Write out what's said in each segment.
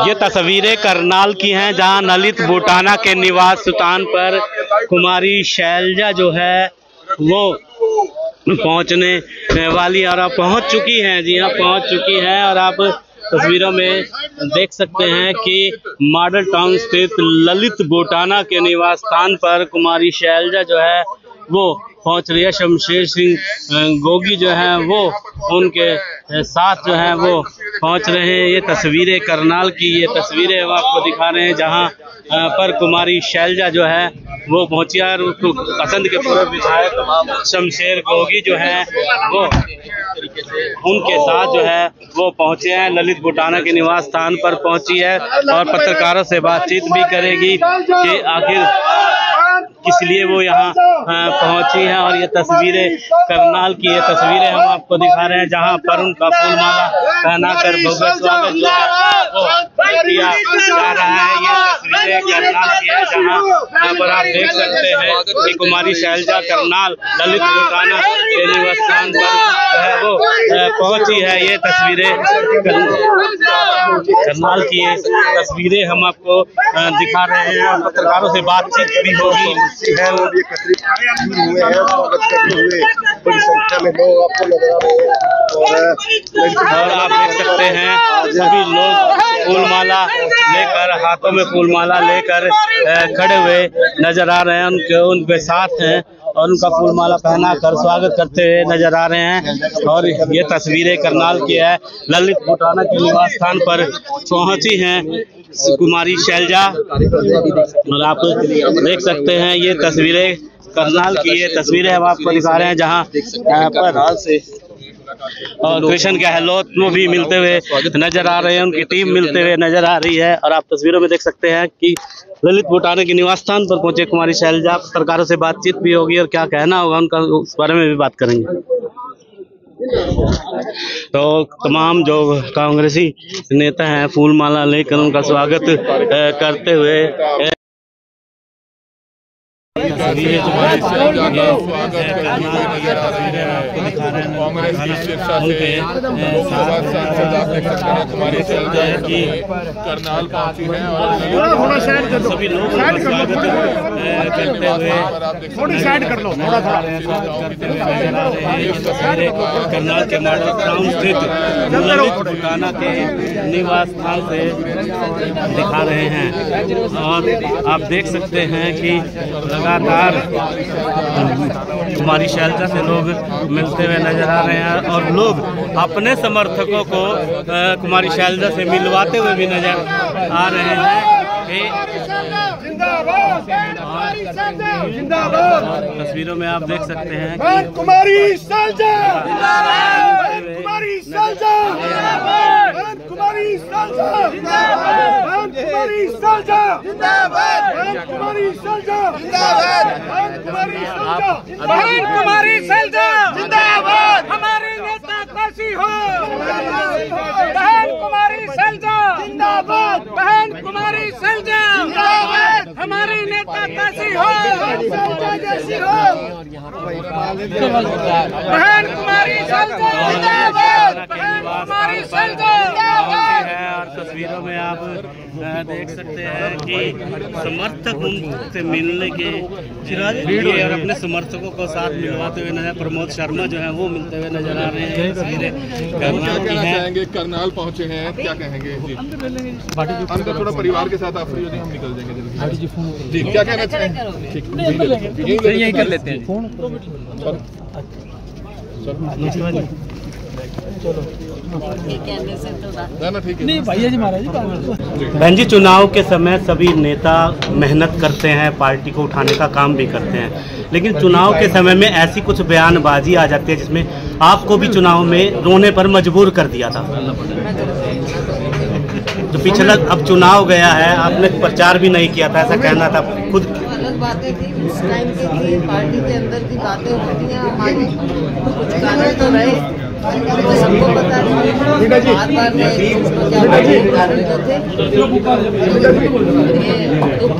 ये तस्वीरें करनाल की हैं, जहां ललित बुटाना के निवास स्थान पर कुमारी शैलजा जो है वो पहुंचने वाली और अब पहुंच चुकी हैं। जी हाँ, पहुंच चुकी हैं और आप तस्वीरों में देख सकते हैं कि मॉडल टाउन स्थित ललित बुटाना के निवास स्थान पर कुमारी शैलजा जो है वो पहुंच रही है। शमशेर सिंह गोगी जो है वो उनके साथ जो है वो पहुंच रहे हैं। ये तस्वीरें करनाल की, ये तस्वीरें हम आपको दिखा रहे हैं जहां पर कुमारी शैलजा जो है वो पहुंची है। और पसंद के पूर्व विधायक शमशेर गोगी जो है वो उनके साथ जो है वो पहुंचे हैं। ललित बुटाना के निवास स्थान पर पहुंची है और पत्रकारों से बातचीत भी करेगी कि आखिर किस लिए वो यहाँ पहुंची हैं। और ये तस्वीरें करनाल की, ये तस्वीरें हम आपको दिखा रहे हैं जहां पर उनका फूलमाला पहनाकर भव्य स्वागत जो है वो किया जा रहा है। ये तस्वीरें करनाल की है जहां यहाँ पर आप देख सकते हैं कि कुमारी शैलजा करनाल ललित बुटाना के निवास स्थान पर जो है वो पहुंची है। ये तस्वीरें करनाल की है, तस्वीरें हम आपको दिखा रहे हैं और पत्रकारों से बातचीत भी होगी है। वो भी हुए हैं, स्वागत करते हुए बड़ी संख्या में लोग आपको नजर आ रहे हैं और आप देख सकते हैं सभी लोग फूलमाला लेकर, हाथों में फूलमाला लेकर खड़े हुए नजर आ रहे हैं। उनके साथ हैं और उनका फूलमाला पहनाकर स्वागत करते हुए नजर आ रहे हैं। और ये तस्वीरें करनाल की है, ललित बुटाना के निवास स्थान पर पहुंची हैं कुमारी शैलजा और आप देख सकते हैं ये तस्वीरें करनाल की, ये तस्वीरें हम आपको दिखा रहे हैं जहां पर से और कृष्ण गहलोत वो भी मिलते हुए नजर आ रहे हैं, उनकी टीम मिलते हुए नजर आ रही है। और आप तस्वीरों में देख सकते हैं कि ललित बुटाना के निवास स्थान पर पहुंचे कुमारी शैलजा, पत्रकारों से बातचीत भी होगी और क्या कहना होगा उनका उस बारे में भी बात करेंगे। तो तमाम जो कांग्रेसी नेता हैं फूलमाला लेकर उनका स्वागत करते हुए तस्वीरें जो है करनाल पहुंची है और सभी लोग स्वागत करते हुए थोड़ी साइड कर लो, थोड़ा करनाल के मॉडल टाउन स्थित ललित बुटाना के निवास स्थान से दिखा रहे हैं। और आप देख सकते हैं कि लगातार कुमारी शैलजा से लोग मिलते हुए नजर आ रहे हैं और लोग अपने समर्थकों को कुमारी शैलजा से मिलवाते हुए भी नजर आ रहे हैं। तस्वीरों में आप देख सकते हैं कि कुमारी शैलजा, कुमारी शैलजा, कुमारी शैलजा, कुमारी शैलजा, कुमारी शैलजा, बहन कुमारी शैलजा जिंदाबाद, हमारे नेता कैसी हो, बहन कुमारी शैलजा जिंदाबाद, बहन कुमारी शैलजा जिंदाबाद, हमारे नेता कैसी हो, जैसी हो, बहन कुमारी शैलजा जिंदाबाद, बहन कुमारी शैलजा जिंदाबाद। और तस्वीरों में आप देख सकते हैं कि समर्थक उनसे मिलने के लिए और अपने समर्थकों को साथ मिलवाते हुए नजर, प्रमोद शर्मा जो है वो मिलते हुए नजर आ रहे हैं। तस्वीरें करनाल की हैं, करनाल पहुंचे हैं, क्या कहेंगे जी? हम तो थोड़ा परिवार के साथ आप हम निकल जाएंगे जी, क्या कहना चाहेंगे? यही कर लेते हैं फोन। नहीं भैया जी, महाराज बहन जी, चुनाव के समय सभी नेता मेहनत करते हैं, पार्टी को उठाने का काम भी करते हैं, लेकिन चुनाव के समय में ऐसी कुछ बयानबाजी आ जाती है जिसमें आपको भी चुनाव में रोने पर मजबूर कर दिया था। तो पिछला अब चुनाव गया है, आपने प्रचार भी नहीं किया था, ऐसा कहना था खुद। गलत बातें थी उस टाइम की थी, पार्टी के अंदर की बातें होती हैं, हमारी कुछ कारण तो रहे, तो सबको पता है, बार बार कारण तो थे, दुख की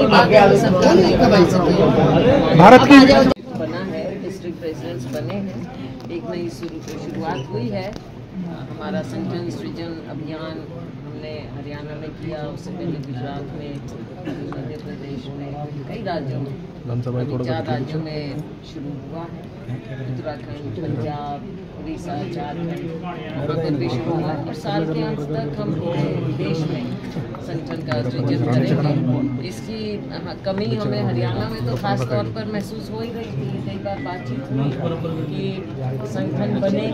बातें सबको नहीं कमाई सके। भारत की बना है, डिस्ट्रिक्ट प्रेसिडेंट्स बने हैं, एक नई शुरुआत हुई है। हमारा संजन सृजन अभियान हमने हरियाणा में किया, उससे पहले गुजरात में, मध्य प्रदेश में, कई राज्यों में, 4 राज्यों में शुरू हुआ है। उत्तराखंड, पंजाब, उड़ीसा, झारखंड और फिर भी शुरू हुआ और साल के अंत तक हम पूरे देश में संगठन का सृजन करेंगे। इसकी कमी हमें हरियाणा में तो खास तौर पर महसूस हो ही रही थी। कई बार बातचीत हुई कि संगठन बने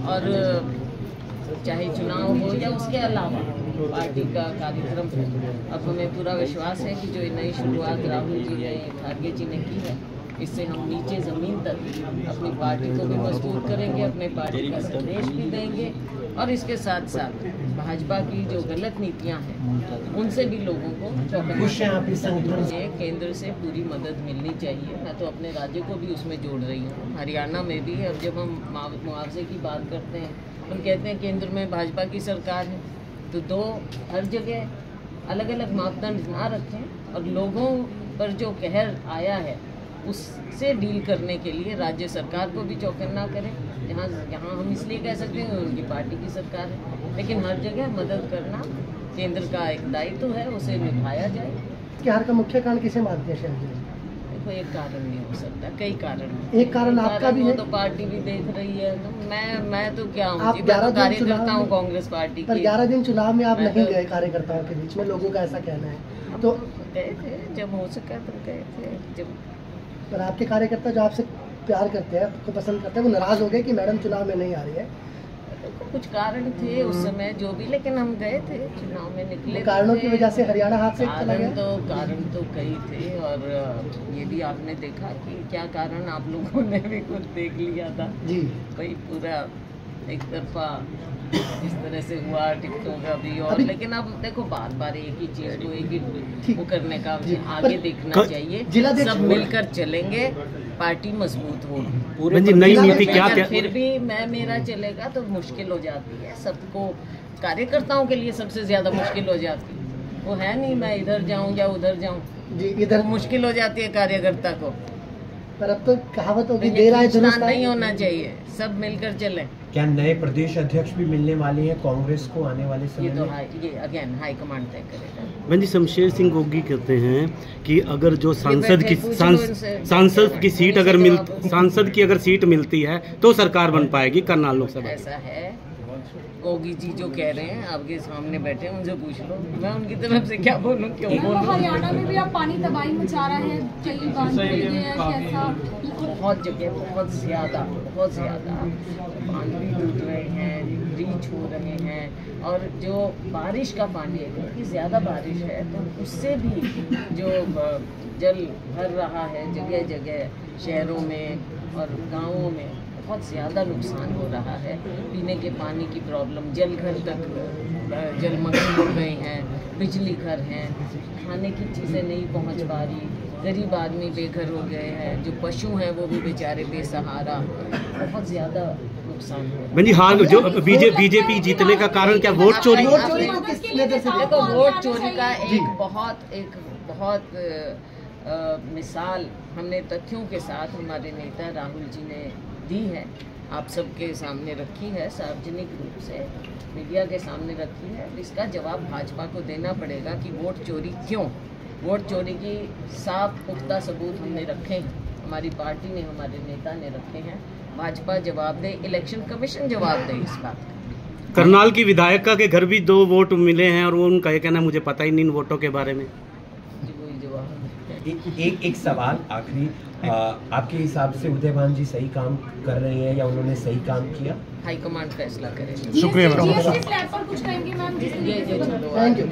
और चाहे चुनाव हो या उसके अलावा पार्टी का कार्यक्रम। अब हमें पूरा विश्वास है कि जो नई शुरुआत राहुल जी ने, खड़गे जी ने की है, इससे हम नीचे ज़मीन तक अपनी पार्टी को भी मजबूत करेंगे, अपने पार्टी का संदेश भी देंगे और इसके साथ साथ भाजपा की जो गलत नीतियां हैं उनसे भी लोगों को चौंकाने। केंद्र से पूरी मदद मिलनी चाहिए। मैं तो अपने राज्य को भी उसमें जोड़ रही हूँ, हरियाणा में भी। अब जब हम मुआवजे की बात करते हैं, हम कहते हैं केंद्र में भाजपा की सरकार है, तो हर जगह अलग अलग मापदंड ना रखें और लोगों पर जो कहर आया है उससे डील करने के लिए राज्य सरकार को भी चौकन्ना करें। यहाँ हम इसलिए कह सकते हैं उनकी पार्टी की सरकार है, लेकिन हर जगह मदद करना केंद्र का एक दायित्व है, उसे निभाया जाए। हार का मुख्य कारण किसे मानते हैं? देखो, एक कारण नहीं हो सकता, कई कारण। एक कारण आपका भी है तो पार्टी भी देख रही है। तो मैं तो क्या हूँ, कार्यकर्ता हूँ कांग्रेस पार्टी की। 11 दिन चुनाव में आप नहीं गए कार्यकर्ताओं के बीच में, लोगों का ऐसा कहना है। तो गए थे जब हो सका तो गए थे। जब पर आपके कार्यकर्ता जो आपसे प्यार करते हैं, आपको पसंद करते हैं, वो नाराज हो गए कि मैडम चुनाव में नहीं आ रही है। कुछ कारण थे उस समय जो भी, लेकिन हम गए थे, चुनाव में निकले। कारणों की वजह से हरियाणा हाथ से चला गया। कारण तो कई थे और ये भी आपने देखा कि क्या कारण आप लोगों ने भी खुद देख लिया था जी। भाई पूरा एक तरफा इस तरह से हुआ टिकटों का भी। और लेकिन अब देखो, बार बार एक ही चीज को एक ही वो करने का आगे देखना चाहिए। सब मिलकर चलेंगे, पार्टी मजबूत होगी। नई नीति क्या फिर भी मेरा चलेगा तो मुश्किल हो जाती है सबको। कार्यकर्ताओं के लिए सबसे ज्यादा मुश्किल हो जाती है। वो है नहीं मैं इधर जाऊं या उधर जाऊं, इधर मुश्किल हो जाती है कार्यकर्ता को। पर अब तो कहावत होगी, देर आए दुरुस्त नहीं होना चाहिए, सब मिलकर चलें। क्या नए प्रदेश अध्यक्ष भी मिलने वाले हैं कांग्रेस को आने वाले समय में? ये अगेन हाईकमान तय करेगा। बहन जी, शमशेर सिंह गोगी कहते हैं कि अगर जो सांसद की सीट अगर सीट मिलती है तो सरकार बन पाएगी करनाल लोकसभा। ऐसा है, गोगी जी जो कह रहे हैं आपके सामने बैठे हैं, उनसे पूछ लो। मैं उनकी तरफ से क्या बोलूं, क्यों बोलूं? हरियाणा में भी आप पानी तबाही मचा रहा है, कई बांध कैसा? बहुत जगह बहुत ज्यादा बांध भी टूट रहे हैं, रीच हो रहे हैं। और जो बारिश का पानी है, क्योंकि ज़्यादा बारिश है तो उससे भी जो जल भर रहा है जगह जगह, शहरों में और गाँवों में बहुत ज़्यादा नुकसान हो रहा है। पीने के पानी की प्रॉब्लम, जल घर तक जलमग्न हो गए हैं, बिजली घर हैं, खाने की चीज़ें नहीं पहुंच पा रही, गरीब आदमी बेघर हो गए हैं, जो पशु हैं वो भी बेचारे बेसहारा, बहुत ज़्यादा नुकसान हो रहा है। जी हाँ, जो बीजेपी जीतने का कारण क्या वोट चोरी? देखो, वोट चोरी का एक बहुत मिसाल हमने तथ्यों के साथ हमारे नेता राहुल जी ने दी है, आप सबके सामने रखी है, सार्वजनिक रूप से मीडिया के सामने रखी है। इसका जवाब भाजपा को देना पड़ेगा कि वोट चोरी क्यों। वोट चोरी की साफ पुख्ता सबूत हमने रखे हैं, हमारी पार्टी ने, हमारे नेता ने रखे हैं। भाजपा जवाब दे, इलेक्शन कमीशन जवाब दे इस बात का। करनाल की विधायिका के घर भी 2 वोट मिले हैं और वो उनका ये कहना मुझे पता ही नहीं इन वोटों के बारे में। एक सवाल आखिरी, आपके हिसाब से उदयभान जी सही काम कर रहे हैं या उन्होंने सही काम किया? हाईकमांड फैसला करेगा। शुक्रिया। कुछ कहेंगे मैम? Thank you.